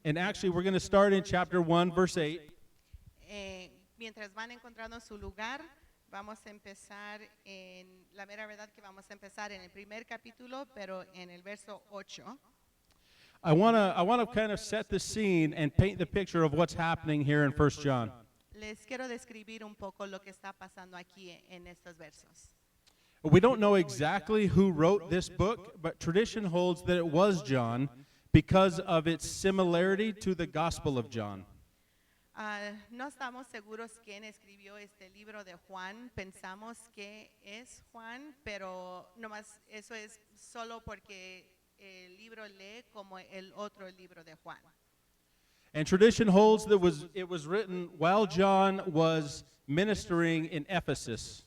And actually, we're going to start in chapter 1, verse 8. Mientras van encontrando su lugar, vamos a empezar en, la mera verdad que vamos a empezar en el primer capítulo, pero en el verso 8. I want to kind of set the scene and paint the picture of what's happening here in 1 John. Les quiero describir un poco lo que está pasando aquí en estos versos. We don't know exactly who wrote this book, but tradition holds that it was John because of its similarity to the Gospel of John. No estamos seguros quién escribió este libro de Juan. Pensamos que es Juan, pero nomás eso es solo porque el libro lee como el otro libro de Juan. And tradition holds that it was written while John was ministering in Ephesus.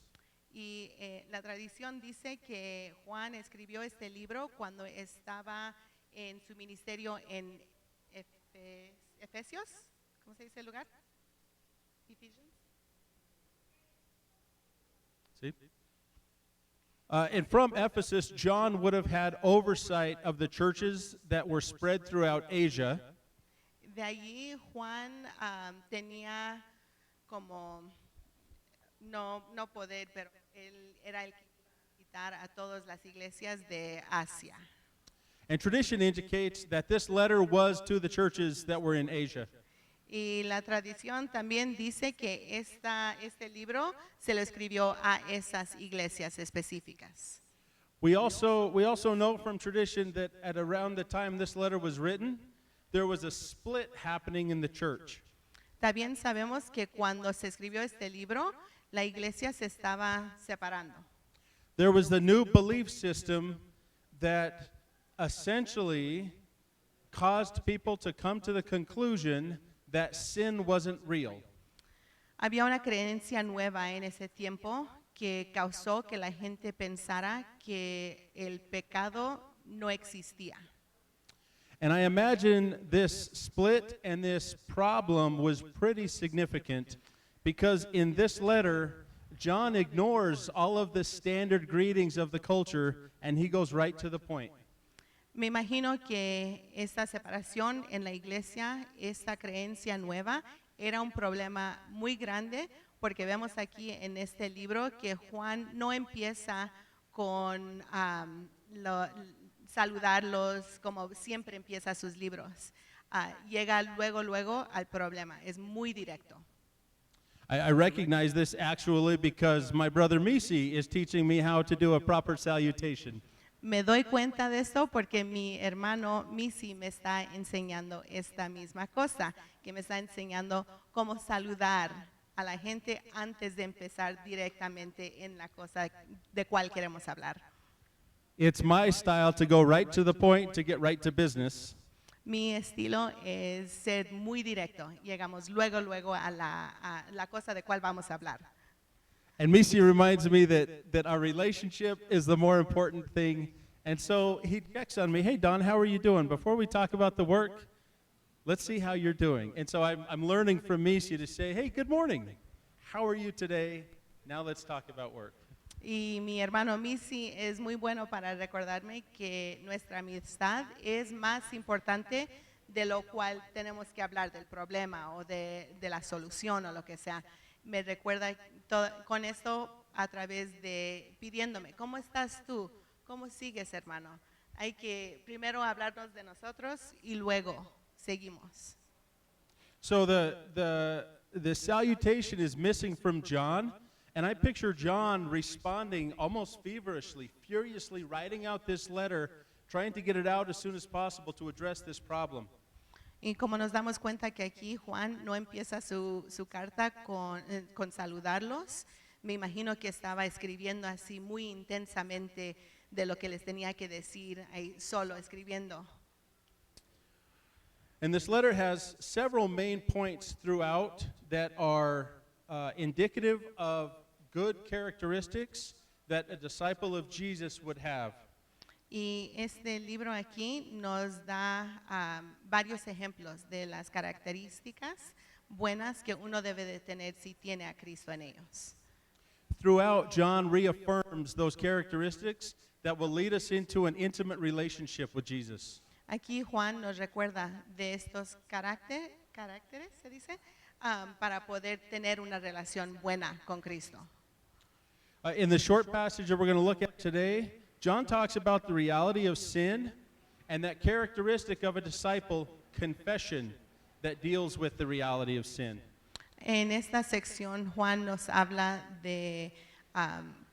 Y la tradición dice que Juan escribió este libro cuando estaba en su ministerio en Efesios. ¿Cómo se dice el lugar? Ephesians. See? And from Ephesus, John would have had oversight of the churches that were spread throughout Asia. De allí Juan tenía como, no poder, pero él era el que iba a visitar a todas las iglesias de Asia. And tradition indicates that this letter was to the churches that were in Asia. Y la tradición también dice que este libro se lo escribió a esas iglesias específicas. We also know from tradition that at around the time this letter was written, there was a split happening in the church. También sabemos que cuando se escribió este libro, la iglesia se estaba separando. There was the new belief system that essentially caused people to come to the conclusion that sin wasn't real. Había una creencia nueva en ese tiempo que causó que la gente pensara que el pecado no existía. And I imagine this split and this problem was pretty significant because in this letter, John ignores all of the standard greetings of the culture and he goes right to the point. Me imagino que esta separación en la iglesia, esta creencia nueva, era un problema muy grande porque vemos aquí en este libro que Juan no empieza con saludarlos como siempre empieza sus libros. Llega luego al problema, es muy directo. I recognize this actually because my brother Misi is teaching me how to do a proper salutation. Me doy cuenta de esto porque mi hermano Misi me está enseñando esta misma cosa, que me está enseñando cómo saludar a la gente antes de empezar directamente en la cosa de cual queremos hablar. It's my style to go right to the point, to get right to business. Mi estilo es ser muy directo. Llegamos luego a la cosa de cual vamos a hablar. And Misi reminds me that our relationship is the more important thing. And so he checks on me, hey, Don, how are you doing? Before we talk about the work, let's see how you're doing. And so I'm learning from Misi to say, hey, good morning. How are you today? Now let's talk about work. Y mi hermano Misi es muy bueno para recordarme que nuestra amistad es más importante de lo cual tenemos que hablar del problema o de la solución o lo que sea. Me recuerda con esto a través de pidiéndome, ¿cómo estás tú? ¿Cómo sigues, hermano? Hay que primero hablarnos de nosotros y luego seguimos. So the salutation is missing from John, and I picture John responding almost feverishly, furiously writing out this letter, trying to get it out as soon as possible to address this problem. Y como nos damos cuenta que aquí Juan no empieza su carta con saludarlos, me imagino que estaba escribiendo así muy intensamente de lo que les tenía que decir, ahí solo escribiendo. And this letter has several main points throughout that are indicative of good characteristics that a disciple of Jesus would have. Y este libro aquí nos da varios ejemplos de las características buenas que uno debe de tener si tiene a Cristo en ellos. Throughout, John reaffirms those characteristics that will lead us into an intimate relationship with Jesus. Aquí Juan nos recuerda de estos caracteres, se dice, para poder tener una relación buena con Cristo. In the short passage that we're going to look at today, John talks about the reality of sin and that characteristic of a disciple, confession, that deals with the reality of sin. En esta sección Juan nos habla de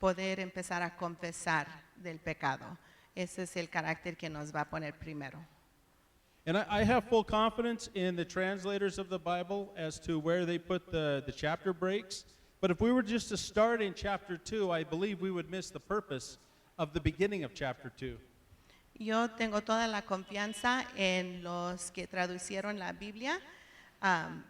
poder empezar a confesar del pecado. Ese es el carácter que nos va a poner primero. And I have full confidence in the translators of the Bible as to where they put the chapter breaks. But if we were just to start in chapter 2, I believe we would miss the purpose of the beginning of chapter 2. Yo tengo toda la confianza en los que traducieron la Biblia,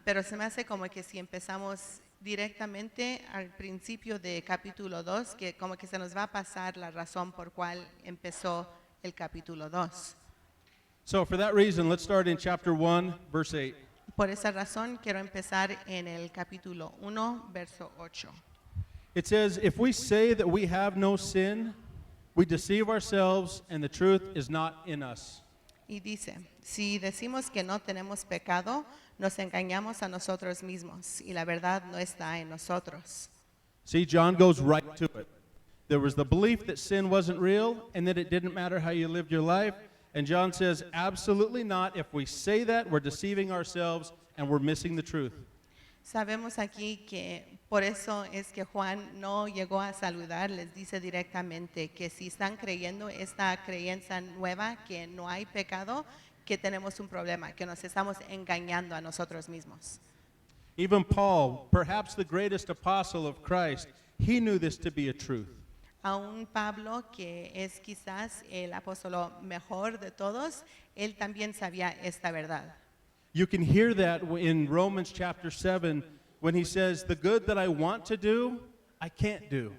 pero se me hace como que si empezamos directamente al principio de capítulo 2, que como que se nos va a pasar la razón por cual empezó el capítulo 2. So for that reason, let's start in chapter 1, verse 8. Por esa razón quiero empezar en el capítulo 1, verso 8. It says, "If we say that we have no sin, we deceive ourselves and the truth is not in us." Y dice, si decimos que no tenemos pecado, nos engañamos a nosotros mismos y la verdad no está en nosotros. See, John goes right to it. There was the belief that sin wasn't real and that it didn't matter how you lived your life. And John says, absolutely not. If we say that, we're deceiving ourselves and we're missing the truth. Sabemos aquí que por eso es que Juan no llegó a saludar, les dice directamente que si están creyendo esta creencia nueva que no hay pecado, que tenemos un problema, que nos estamos engañando a nosotros mismos. Even Paul, perhaps the greatest apostle of Christ, he knew this to be a truth. Aún Pablo, que es quizás el apóstol mejor de todos, él también sabía esta verdad. You can hear that in Romans chapter 7 when he says, the good that I want to do, I can't do.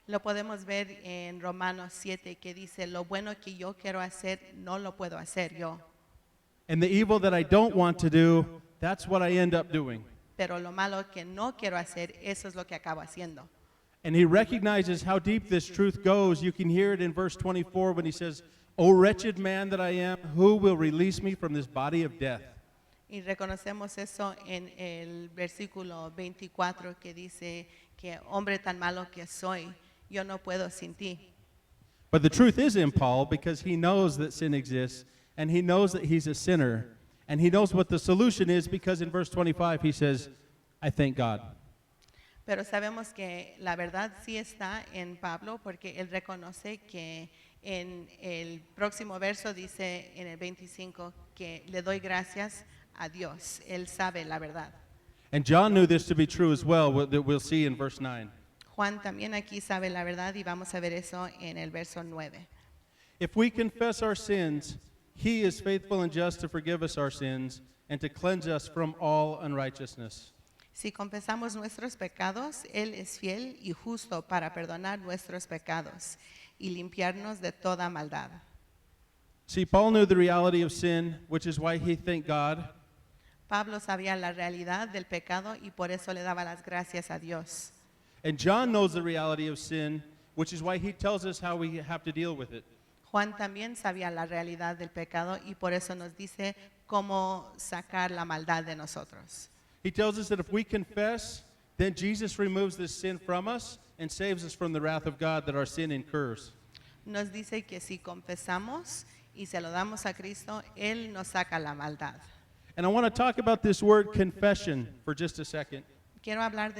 Lo podemos ver en Romanos 7 que dice, lo bueno que yo quiero hacer, no lo puedo hacer yo. And the evil that I don't want to do, that's what I end up doing. Pero lo malo que no quiero hacer, eso es lo que acabo haciendo. And he recognizes how deep this truth goes. You can hear it in verse 24 when he says, O wretched man that I am, who will release me from this body of death? Y reconocemos eso en el versículo 24 que dice que hombre tan malo que soy, yo no puedo sin ti. But the truth is in Paul because he knows that sin exists and he knows that he's a sinner and he knows what the solution is because in verse 25 he says, I thank God. Pero sabemos que la verdad sí está en Pablo porque él reconoce que en el próximo verso dice en el 25 que le doy gracias a Dios. Él sabe la verdad. And John knew this to be true as well, that we'll see in verse 9. Juan también aquí sabe la verdad y vamos a ver eso en el verso 9. If we confess our sins, he is faithful and just to forgive us our sins and to cleanse us from all unrighteousness. Si confesamos nuestros pecados, Él es fiel y justo para perdonar nuestros pecados y limpiarnos de toda maldad. See, Paul knew the reality of sin, which is why he thanked God. Pablo sabía la realidad del pecado y por eso le daba las gracias a Dios. And John knows the reality of sin, which is why he tells us how we have to deal with it. Juan también sabía la realidad del pecado y por eso nos dice cómo sacar la maldad de nosotros. He tells us that if we confess, then Jesus removes this sin from us and saves us from the wrath of God that our sin incurs. Nos dice que si confesamos y se lo damos a Cristo, Él nos saca la maldad. And I want to talk about this word confession for just a second. Quiero hablar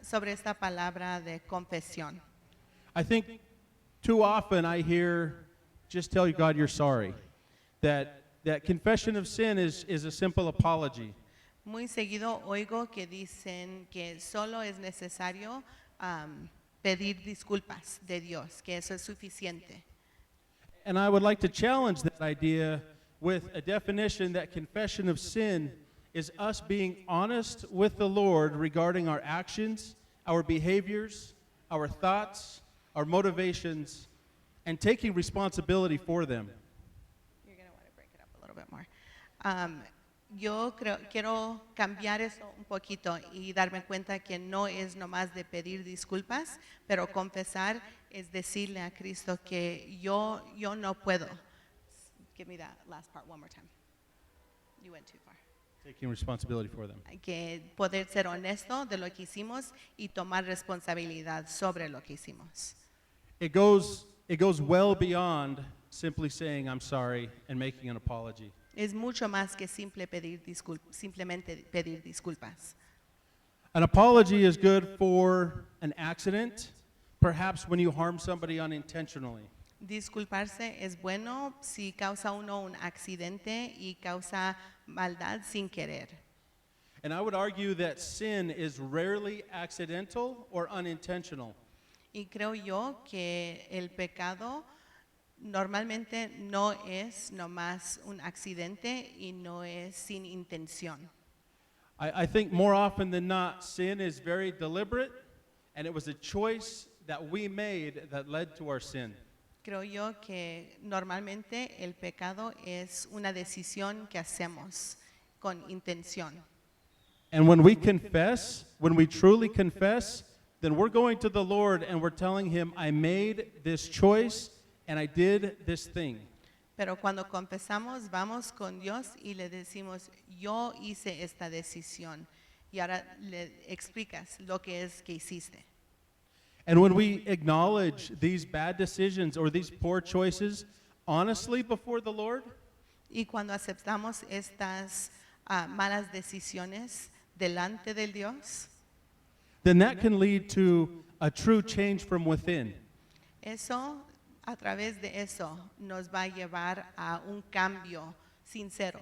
sobre esta palabra de confesión. I think too often I hear, just tell God you're sorry. That confession of sin is a simple apology. Muy seguido oigo que dicen que solo es necesario pedir disculpas de Dios, que eso es suficiente. And I would like to challenge that idea with a definition that confession of sin is us being honest with the Lord regarding our actions, our behaviors, our thoughts, our motivations, and taking responsibility for them. You're going to want to break it up a little bit more. Yo quiero cambiar eso un poquito y darme cuenta que no es nomás de pedir disculpas, pero confesar es decirle a Cristo que yo no puedo, give me that last part one more time. You went too far. Taking responsibility for them. Hay que poder ser honesto de lo que hicimos y tomar responsabilidad sobre lo que hicimos. It goes well beyond simply saying I'm sorry and making an apology. Es mucho más que simplemente pedir disculpas. An apology is good for an accident, perhaps when you harm somebody unintentionally. Disculparse es bueno si causa uno un accidente y causa maldad sin querer. And I would argue that sin is rarely accidental or unintentional. Y creo yo que el pecado normalmente no es nomás un accidente y no es sin intención. I think more often than not, sin is very deliberate, and it was a choice that we made that led to our sin. Creo yo que normalmente el pecado es una decisión que hacemos con intención. And when we confess, when we truly confess, then we're going to the Lord and we're telling Him, I made this choice and I did this thing. Pero cuando confesamos, vamos con Dios y le decimos, yo hice esta decisión. Y ahora le explicas lo que es que hiciste. And when we acknowledge these bad decisions or these poor choices honestly before the Lord, Y cuando aceptamos estas malas decisiones delante del Dios, then that can lead to a true change from within. eso, a través de eso, nos va a llevar a un cambio sincero.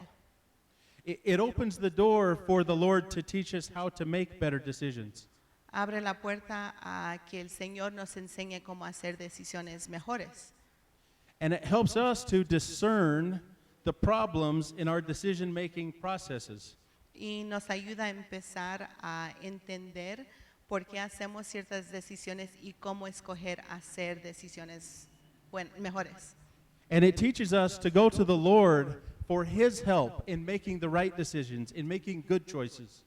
It opens the door for the Lord to teach us how to make better decisions. Abre la puerta a que el Señor nos enseñe cómo hacer decisiones mejores. And it helps us to discern the problems in our decision-making processes. Y nos ayuda a empezar a entender por qué hacemos ciertas decisiones y cómo escoger hacer decisiones mejores. And it teaches us to go to the Lord for His help in making the right decisions, in making good choices.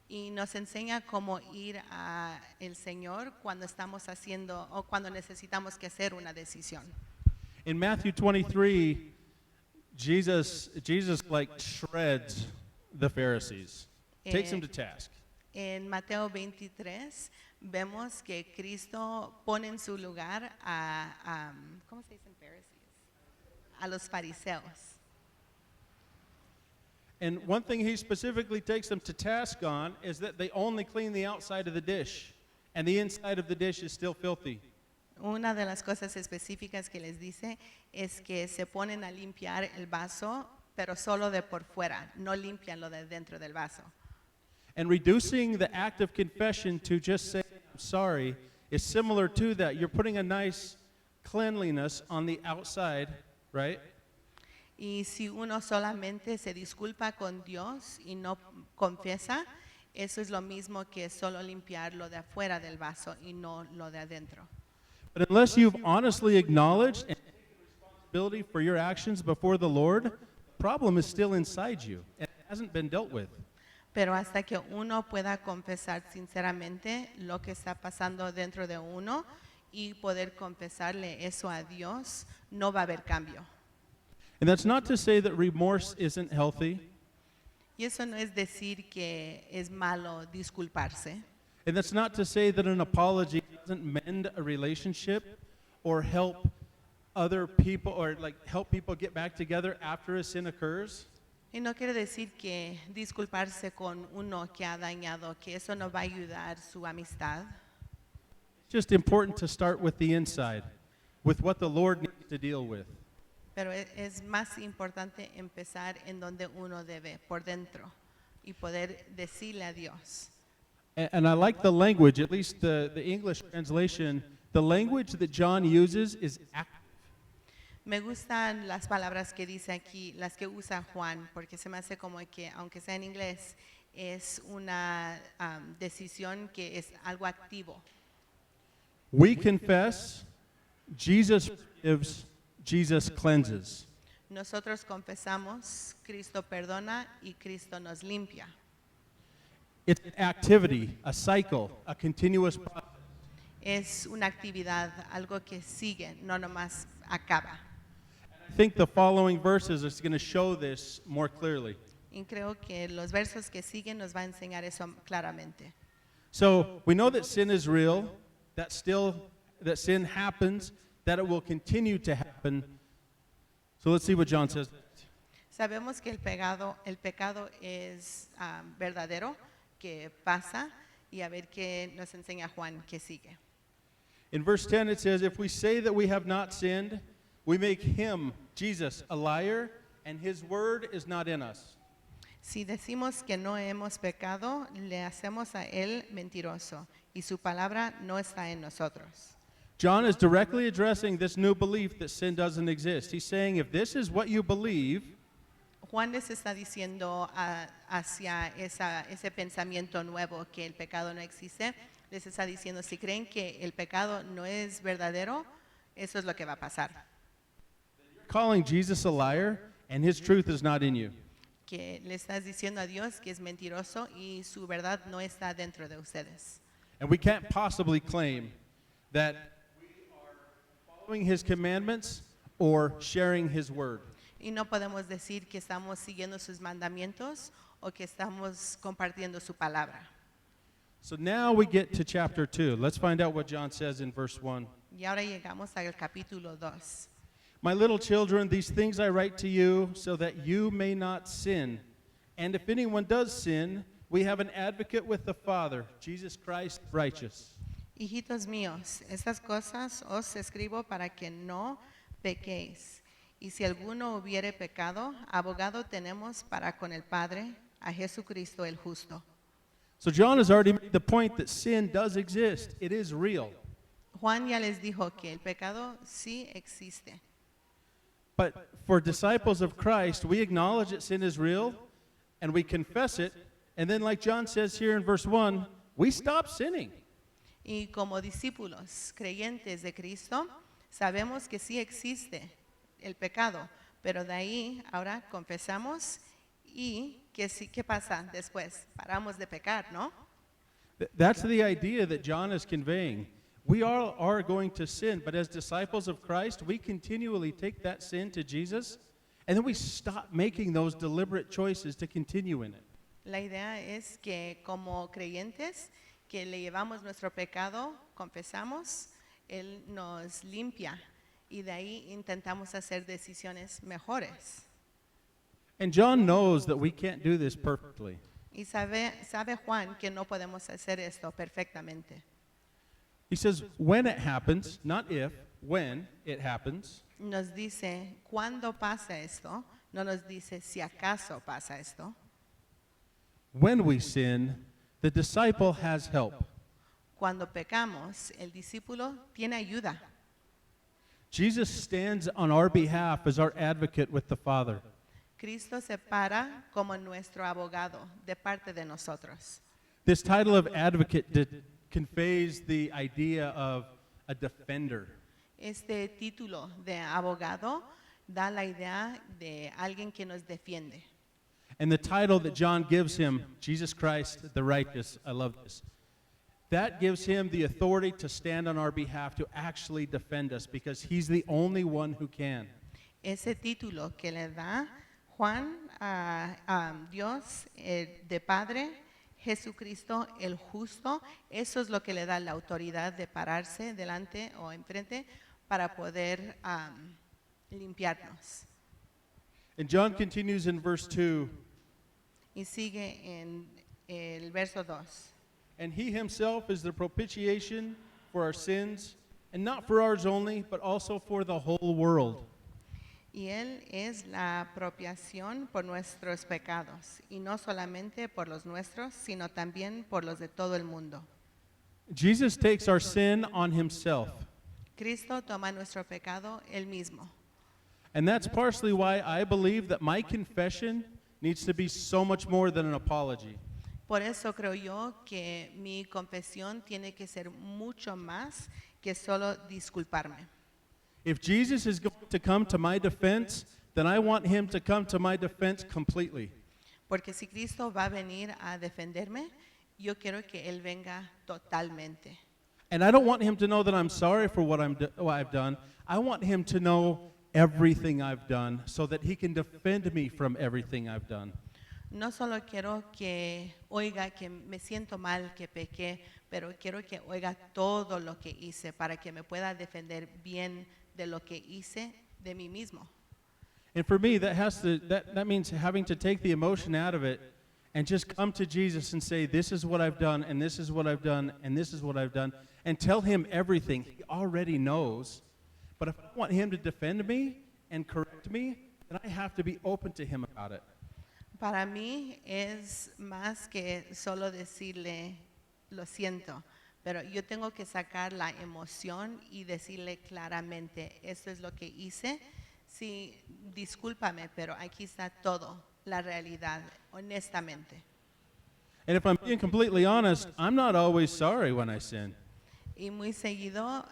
Y nos enseña cómo ir a el Señor cuando estamos haciendo o cuando necesitamos que hacer una decisión. In Matthew 23, Jesus like shreds the Pharisees, takes them to task. En Mateo 23 vemos que Cristo pone en su lugar ¿cómo se dicen Pharisees? A los fariseos. And one thing He specifically takes them to task on is that they only clean the outside of the dish, and the inside of the dish is still filthy. Una de las cosas específicas que les dice es que se ponen a limpiar el vaso, pero solo de por fuera, no limpian lo de dentro del vaso. And reducing the act of confession to just saying, I'm sorry, is similar to that. You're putting a nice cleanliness on the outside, right? Y si uno solamente se disculpa con Dios y no confiesa, eso es lo mismo que solo limpiar lo de afuera del vaso y no lo de adentro. But unless you've honestly acknowledged and taken responsibility for your actions before the Lord, the problem is still inside you and it hasn't been dealt with. Pero hasta que uno pueda confesar sinceramente lo que está pasando dentro de uno y poder confesarle eso a Dios, no va a haber cambio. And that's not to say that remorse isn't healthy. Y eso no es decir que es malo disculparse. And that's not to say that an apology doesn't mend a relationship or help other people or like help people get back together after a sin occurs. Y no quiere decir que disculparse con uno que ha dañado, que eso no va a ayudar su amistad. It's just important to start with the inside, with what the Lord needs to deal with. Pero es más importante empezar en donde uno debe, por dentro, y poder decirle a Dios. And I like the language, at least the English translation, the language that John uses is active. Me gustan las palabras que dice aquí, las que usa Juan, porque se me hace como que, aunque sea en inglés, es una decisión que es algo activo. We confess, Jesus forgives, Jesus cleanses. Nosotros confesamos, Cristo perdona y Cristo nos limpia. It's an activity, a cycle, a continuous process. Es una actividad, algo que sigue, no nomás acaba. I think the following verses is going to show this more clearly. Y creo que los versos que siguen nos va a enseñar eso claramente. So we know that sin is real, that sin happens, that it will continue to happen. So let's see what John says. Sabemos que el pecado es verdadero, que pasa, y a ver qué nos enseña Juan que sigue. In verse 10 it says, if we say that we have not sinned, we make him, Jesus, a liar, and his word is not in us. Si decimos que no hemos pecado, le hacemos a él mentiroso, y su palabra no está en nosotros. John is directly addressing this new belief that sin doesn't exist. He's saying, if this is what you believe, Juan les está diciendo hacia ese pensamiento nuevo que el pecado no existe, les está diciendo, si creen que el pecado no es verdadero, eso es lo que va a pasar. calling Jesus a liar, and his truth is not in you. Que le estás diciendo a Dios que es mentiroso y su verdad no está dentro de ustedes. And we can't possibly claim that we are following his commandments or sharing his word. Y no podemos decir que estamos siguiendo sus mandamientos o que estamos compartiendo su palabra. So now we get to chapter 2. Let's find out what John says in verse 1. Y ahora llegamos al capítulo 2. My little children, these things I write to you so that you may not sin. And if anyone does sin, we have an advocate with the Father, Jesus Christ righteous. Hijitos míos, estas cosas os escribo para que no pequéis. Y si alguno hubiere pecado, abogado tenemos para con el Padre, a Jesucristo el justo. So John has already made the point that sin does exist. It is real. Juan ya les dijo que el pecado sí existe. But for disciples of Christ, we acknowledge that sin is real and we confess it. And then, like John says here in verse 1, we stop sinning. Y como discípulos creyentes de Cristo, sabemos que sí existe el pecado, pero de ahí ahora confesamos y ¿qué pasa después? Paramos de pecar, ¿no? That's the idea that John is conveying. We all are going to sin, but as disciples of Christ, we continually take that sin to Jesus, and then we stop making those deliberate choices to continue in it. La idea es que como creyentes que le llevamos nuestro pecado, confesamos, Él nos limpia y de ahí intentamos hacer decisiones mejores. And John knows that we can't do this perfectly. Y sabe Juan que no podemos hacer esto perfectamente. He says, when it happens, not if, when it happens, Nos dice, ¿cuándo pasa esto? No nos dice, si acaso pasa esto. when we sin, the disciple has help. Cuando pecamos, el discípulo tiene ayuda. Jesus stands on our behalf as our advocate with the Father. Cristo se para como nuestro abogado de parte de nosotros. This title of advocate conveys the idea of a defender. Este título de abogado da la idea de alguien que nos defiende. And the title that John gives him, Jesus Christ the righteous, I love this. That gives him the authority to stand on our behalf to actually defend us because he's the only one who can. Ese título que le da Juan a Dios de Padre, Jesucristo el justo, eso es lo que le da la autoridad de pararse delante o enfrente para poder limpiarnos. And John continues in verse 2, Y sigue en el verso 2. and he himself is the propitiation for our sins, and not for ours only, but also for the whole world. Y Él es la apropiación por nuestros pecados, y no solamente por los nuestros, sino también por los de todo el mundo. Jesus takes our sin on himself. Cristo toma nuestro pecado Él mismo. And that's partially why I believe that my confession needs to be so much more than an apology. Por eso creo yo que mi confesión tiene que ser mucho más que solo disculparme. If Jesus is going to come to my defense, then I want him to come to my defense completely. Porque si Cristo va a venir a defenderme, yo quiero que Él venga totalmente. And I don't want him to know that I'm sorry for what I've done. I want him to know everything I've done so that he can defend me from everything I've done. No solo quiero que oiga que me siento mal, que pequé, pero quiero que oiga todo lo que hice para que me pueda defender bien de lo que hice de mí mismo. And for me, that means having to take the emotion out of it and just come to Jesus and say, this is what I've done, and this is what I've done, and this is what I've done, and tell him everything. He already knows. But if I want him to defend me and correct me, then I have to be open to him about it. Para mí es más que solo decirle, lo siento, pero yo tengo que sacar la emoción y decirle claramente, esto es lo que hice. Sí, discúlpame, pero aquí está todo, la realidad, honestamente. And if I'm being completely honest, I'm not always sorry when I sin. Y muy seguido,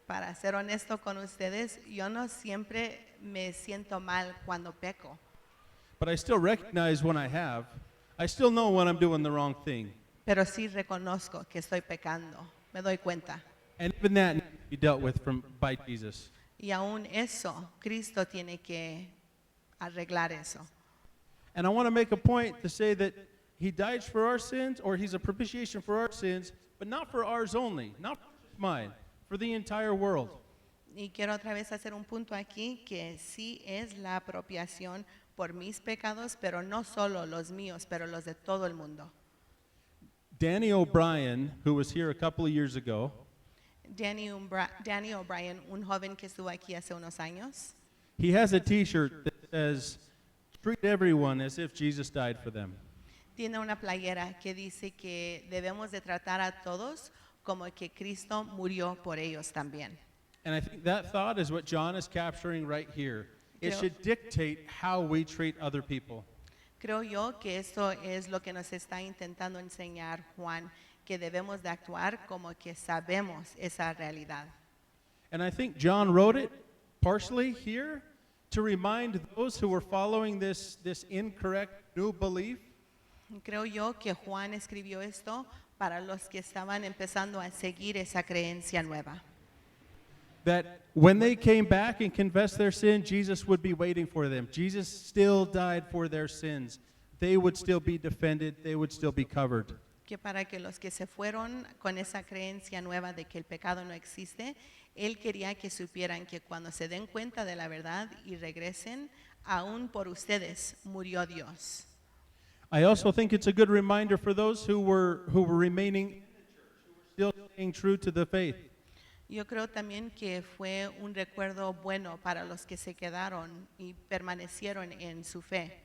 para ser honesto con ustedes, yo no siempre me siento mal cuando peco. But I still recognize when I have. I still know when I'm doing the wrong thing. Pero sí reconozco que estoy pecando, me doy cuenta. And even that needs to be dealt with by Jesus. Y aún eso, Cristo tiene que arreglar eso. And I want to make a point to say that he died for our sins, or he's a propitiation for our sins, but not for ours only, not for just mine, for the entire world. Y quiero otra vez hacer un punto aquí que sí es la apropiación por mis pecados, pero no solo los míos, pero los de todo el mundo. Danny O'Brien, who was here a couple of years ago, Danny O'Brien, un joven que estuvo aquí hace unos años, he has a t-shirt that says, treat everyone as if Jesus died for them. tiene una playera que dice que debemos de tratar a todos como que Cristo murió por ellos también. And I think that thought is what John is capturing right here. It Creo- should dictate how we treat other people. Creo yo que esto es lo que nos está intentando enseñar Juan, que debemos de actuar como que sabemos esa realidad. And I think John wrote it partially here to remind those who were following this incorrect new belief Creo yo que Juan escribió esto para los que estaban empezando a seguir esa creencia nueva. that when they came back and confessed their sin, Jesus would be waiting for them. Jesus still died for their sins. They would still be defended. They would still be covered. Que para que los que se fueron con esa creencia nueva de que el pecado no existe, él quería que supieran que cuando se den cuenta de la verdad y regresen, aún por ustedes murió Dios. I also think it's a good reminder for those who were remaining in the church, who were still staying true to the faith. Yo creo también que fue un recuerdo bueno para los que se quedaron y permanecieron en su fe.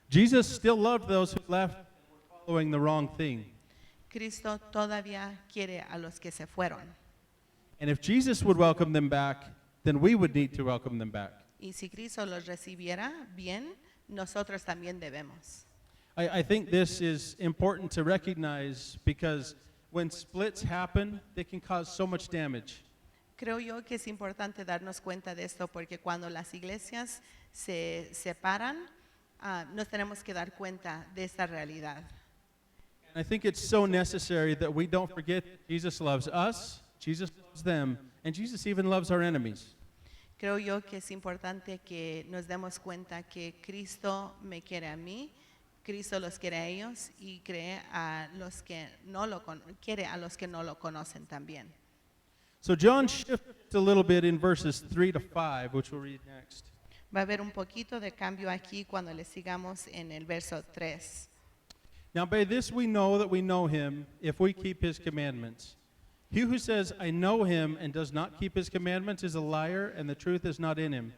Jesus still loved those who left and were following the wrong thing. Cristo todavía quiere a los que se fueron. And if Jesus would welcome them back, then we would need to welcome them back. Y si Cristo los recibiera bien, nosotros también debemos. I think this is important to recognize because when splits happen, they can cause so much damage. Creo yo que es importante darnos cuenta de esto porque cuando las iglesias se separan, nos tenemos que dar cuenta de esta realidad. And I think it's so necessary that we don't forget that Jesus loves us, Jesus loves them, and Jesus even loves our enemies. Creo yo que es importante que nos demos cuenta que Cristo me quiere a mí, Cristo los quiere a ellos y quiere a los que no lo conocen también. So John shifts a little bit in verses 3 to 5, which we'll read next. Va a haber un poquito de cambio aquí cuando le sigamos en el verso 3. Now by this we know that we know him if we keep his commandments. He who says, I know him and does not keep his commandments is a liar, and the truth is not in him.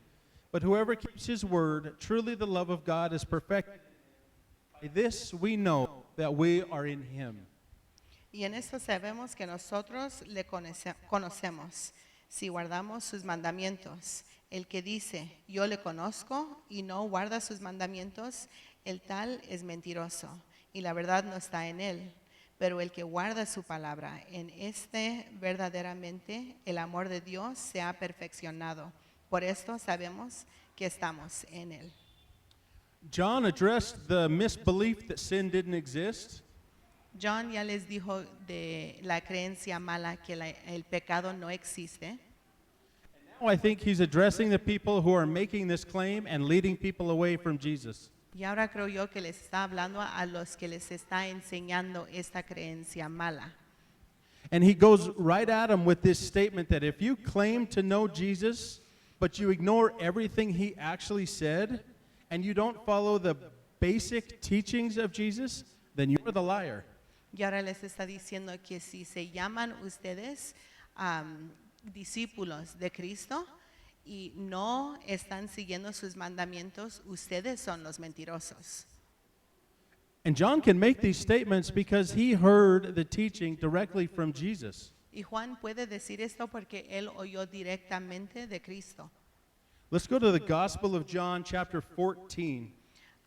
But whoever keeps his word, truly the love of God is perfected. By this we know that we are in him. Y en esto sabemos que nosotros le conocemos si guardamos sus mandamientos. El que dice, yo le conozco y no guarda sus mandamientos, el tal es mentiroso y la verdad no está en él. Pero el que guarda su palabra, en este verdaderamente el amor de Dios se ha perfeccionado. Por esto sabemos que estamos en él. John addressed the misbelief that sin didn't exist. John ya les dijo de la creencia mala que el pecado no existe. I think he's addressing the people who are making this claim and leading people away from Jesus. Y ahora creo yo que les está hablando a los que les está enseñando esta creencia mala. And he goes right at him with this statement that if you claim to know Jesus, but you ignore everything he actually said, and you don't follow the basic teachings of Jesus, then you're the liar. Y ahora les está diciendo que si se llaman ustedes discípulos de Cristo y no están siguiendo sus mandamientos, ustedes son los mentirosos. And John can make these statements because he heard the teaching directly from Jesus. Y Juan puede decir esto porque él oyó directamente de Cristo. Let's go to the Gospel of John, chapter 14.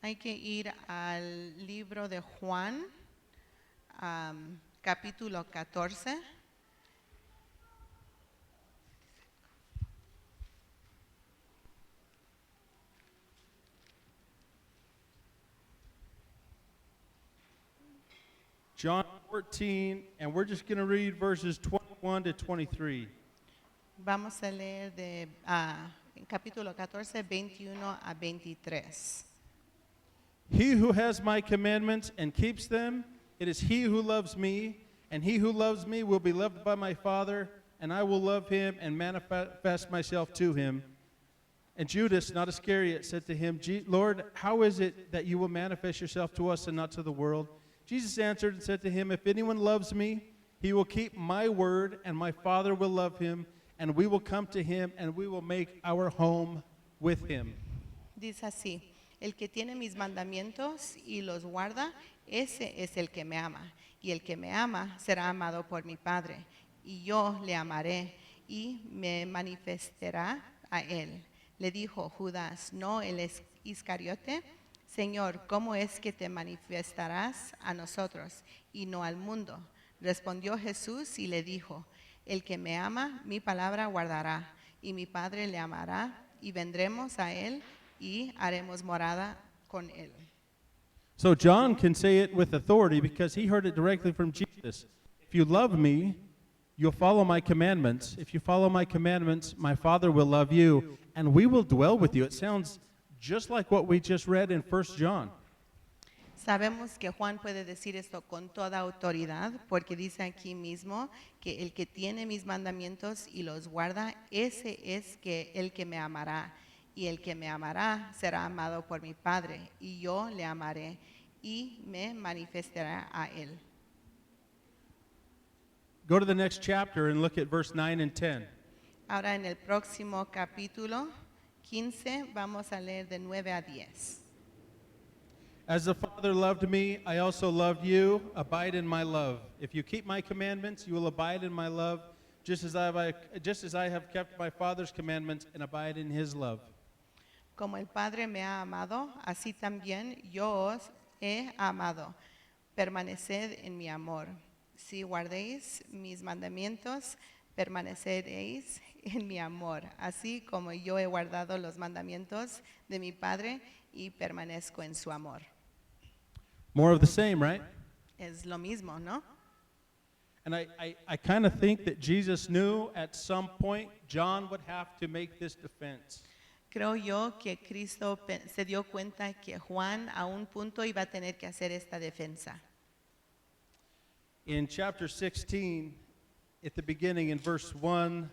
Hay que ir al libro de Juan, capítulo 14. John 14, and we're just going to read verses 21 to 23. Vamos a leer de capítulo 14, 21 a 23. He who has my commandments and keeps them, it is he who loves me, and he who loves me will be loved by my Father, and I will love him and manifest myself to him. And Judas, not Iscariot, said to him, Lord, how is it that you will manifest yourself to us and not to the world? Jesus answered and said to him, if anyone loves me, he will keep my word, and my Father will love him, and we will come to him, and we will make our home with him. Dice así, el que tiene mis mandamientos y los guarda, ese es el que me ama. Y el que me ama será amado por mi Padre, y yo le amaré y me manifestará a él. Le dijo Judas, no el Iscariote, Señor, ¿cómo es que te manifestarás a nosotros y no al mundo? Respondió Jesús y le dijo, el que me ama, mi palabra guardará, y mi Padre le amará, y vendremos a él y haremos morada con él. So John can say it with authority because he heard it directly from Jesus. If you love me, you'll follow my commandments. If you follow my commandments, my Father will love you, and we will dwell with you. It sounds just like what we just read in 1 John. Sabemos que Juan puede decir esto con toda autoridad porque dice aquí mismo que el que tiene mis mandamientos y los guarda, ese es que el que me amará. Y el que me amará será amado por mi Padre, y yo le amaré y me manifestaré a él. Go to the next chapter and look at verse 9 and 10. Ahora en el próximo capítulo 15 vamos a leer de 9 a 10. As the Father loved me, I also loved you. Abide in my love. If you keep my commandments, you will abide in my love, just as I have kept my Father's commandments and abide in his love. Como el Padre me ha amado, así también yo os he amado. Permaneced en mi amor. Si guardéis mis mandamientos, permaneceréis en mi amor, así como yo he guardado los mandamientos de mi Padre y permanezco en su amor. More of the same, right? Es lo mismo, ¿no? And I kind of think that Jesus knew at some point John would have to make this defense. Creo yo que Cristo se dio cuenta que Juan a un punto iba a tener que hacer esta defensa. In chapter 16, at the beginning in verse 1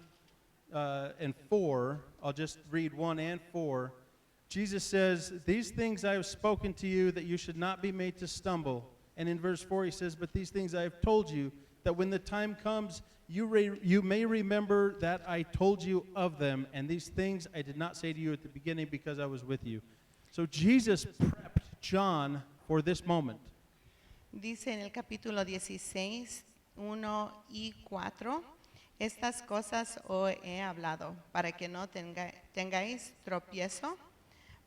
and 4, I'll just read 1 and 4. Jesus says, these things I have spoken to you that you should not be made to stumble. And in verse 4 he says, but these things I have told you, that when the time comes, you may remember that I told you of them. And these things I did not say to you at the beginning because I was with you. So Jesus prepped John for this moment. Dice en el capítulo 16, 1 y 4, estas cosas os he hablado para que no tengáis tropiezo,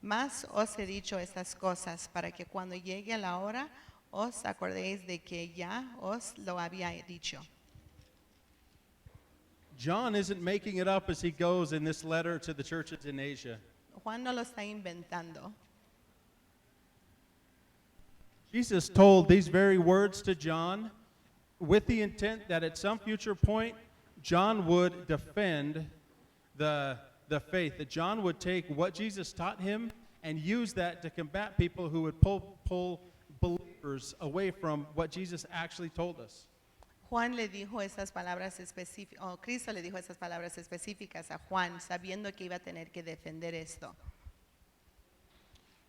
mas os he dicho estas cosas para que cuando llegue la hora os acordéis de que ya os lo había dicho. John isn't making it up as he goes in this letter to the churches in Asia. Juan no lo está inventando. Jesus told these very words to John with the intent that at some future point, John would defend the faith, that John would take what Jesus taught him and use that to combat people who would pull believers away from what Jesus actually told us. Juan le dijo esas palabras específicas, o Cristo le dijo esas palabras específicas a Juan, sabiendo que iba a tener que defender esto.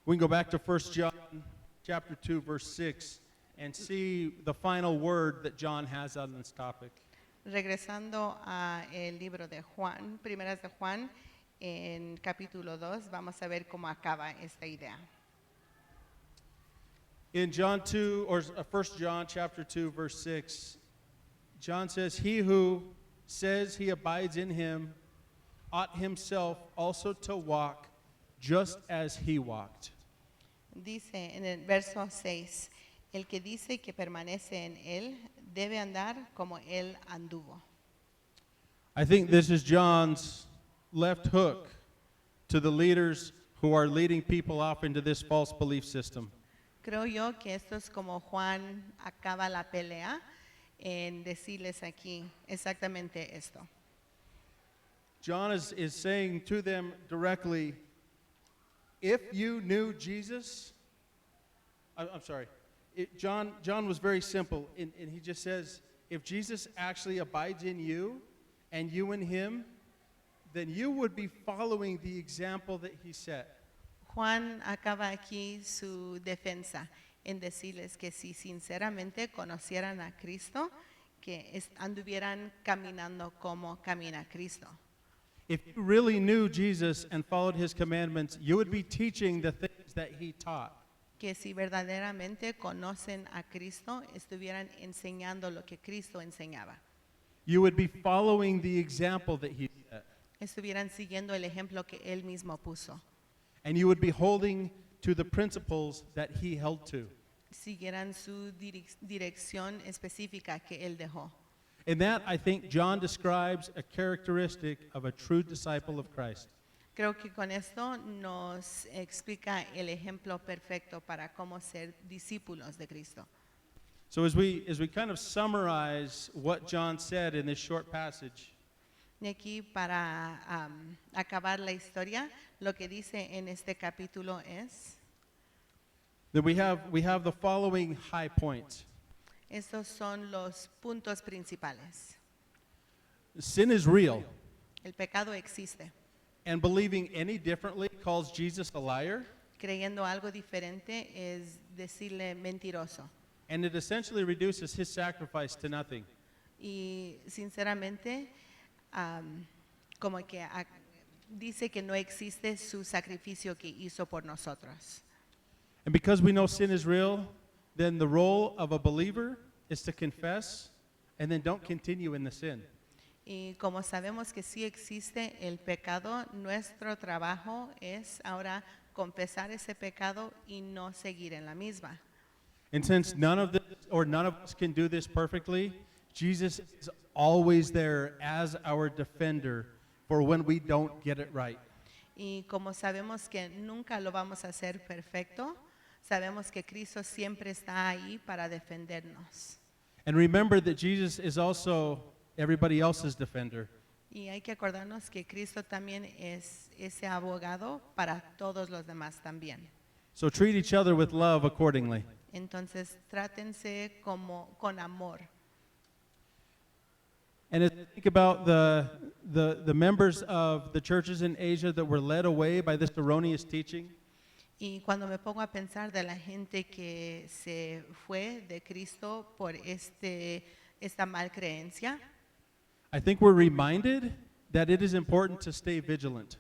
We can go back to 1 John chapter 2, verse 6, and see the final word that John has on this topic. Regresando a el libro de Juan, primeras de Juan, en capítulo 2, vamos a ver cómo acaba esta idea. In John 2, or 1 John chapter 2, verse 6, John says, "He who says he abides in him ought himself also to walk just as he walked." Dice en el verso 6, el que dice que permanece en él debe andar como él anduvo. I think this is John's left hook to the leaders who are leading people off into this false belief system. Creo yo que esto es como Juan acaba la pelea en decirles aquí exactamente esto. John is saying to them directly, if you knew Jesus, I'm sorry, John was very simple, and he just says, if Jesus actually abides in you and you in him, then you would be following the example that he set. Juan acaba aquí su defensa en decirles que si sinceramente conocieran a Cristo, que anduvieran caminando como camina Cristo. If you really knew Jesus and followed his commandments, you would be teaching the things that he taught. Que si verdaderamente conocen a Cristo, estuvieran enseñando lo que Cristo enseñaba. You would be following the example that he set. Estuvieran siguiendo el ejemplo que él mismo puso. And you would be holding to the principles that he held to. Siguieran su dirección específica que él dejó. In that, I think John describes a characteristic of a true disciple of Christ. Creo que con esto nos explica el ejemplo perfecto para cómo ser discípulos de Cristo. So as we kind of summarize what John said in this short passage, Y aquí para acabar la historia, lo que dice en este capítulo es, that we have the following high points. estos son los puntos principales. Sin is real, El pecado existe. and believing any differently calls Jesus a liar, Creyendo algo diferente es decirle mentiroso. and it essentially reduces his sacrifice to nothing. Y sinceramente, como que dice que no existe su sacrificio que hizo por nosotros. And because we know sin is real, then the role of a believer is to confess and then don't continue in the sin. Y como sabemos que sí existe el pecado, nuestro trabajo es ahora confesar ese pecado y no seguir en la misma. And since none of us can do this perfectly, Jesus is always there as our defender for when we don't get it right. Y como sabemos que nunca lo vamos a hacer perfecto, sabemos que Cristo siempre está ahí para defendernos. And remember that Jesus is also everybody else's defender. Y hay que acordarnos que Cristo también es ese abogado para todos los demás también. So treat each other with love accordingly. Entonces, trátense como con amor. And as I think about the members of the churches in Asia that were led away by this erroneous teaching, Y cuando me pongo a pensar de la gente que se fue de Cristo por esta mal creencia, I think we're reminded that it is important to stay vigilant.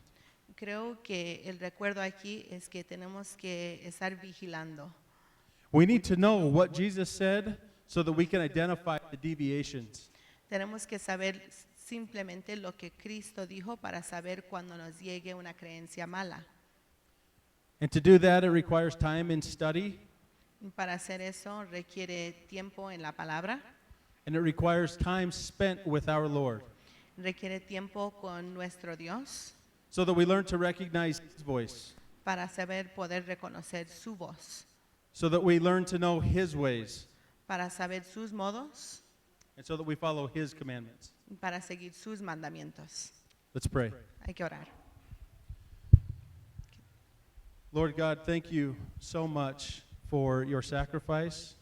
creo que el recuerdo aquí es que tenemos que estar vigilando. We need to know what Jesus said so that we can identify the deviations. Tenemos que saber simplemente lo que Cristo dijo para saber cuando nos llegue una creencia mala. And to do that, it requires time in study, Para hacer eso requiere tiempo en la palabra, and it requires time spent with our Lord requiere tiempo con nuestro Dios so that we learn to recognize His voice, para saber poder reconocer su voz, so that we learn to know His ways, para saber sus modos, and so that we follow His commandments. para seguir sus mandamientos. Let's pray. Hay que orar. Lord God, thank you so much for your sacrifice.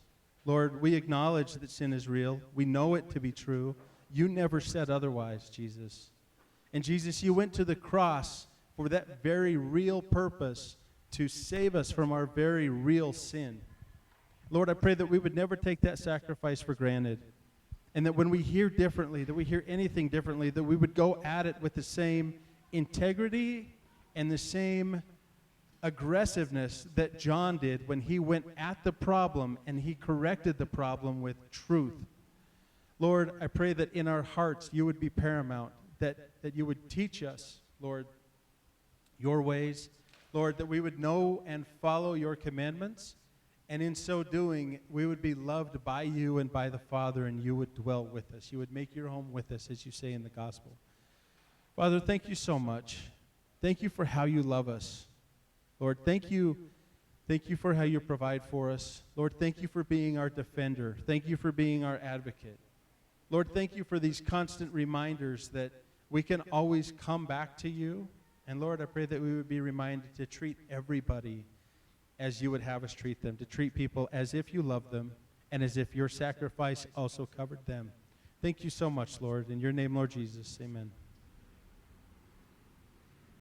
Lord, we acknowledge that sin is real. We know it to be true. You never said otherwise, Jesus. And Jesus, you went to the cross for that very real purpose, to save us from our very real sin. Lord, I pray that we would never take that sacrifice for granted. And that when we hear differently, that we hear anything differently, that we would go at it with the same integrity and the same aggressiveness that John did when he went at the problem and he corrected the problem with truth. Lord, I pray that in our hearts you would be paramount, that you would teach us, Lord, your ways. Lord, that we would know and follow your commandments, and in so doing, we would be loved by you and by the Father, and you would dwell with us. You would make your home with us, as you say in the gospel. Father, thank you so much. Thank you for how you love us. Lord, thank you for how you provide for us. Lord, thank you for being our defender. Thank you for being our advocate. Lord, thank you for these constant reminders that we can always come back to you. And Lord, I pray that we would be reminded to treat everybody as you would have us treat them, to treat people as if you love them and as if your sacrifice also covered them. Thank you so much, Lord. In your name, Lord Jesus, amen.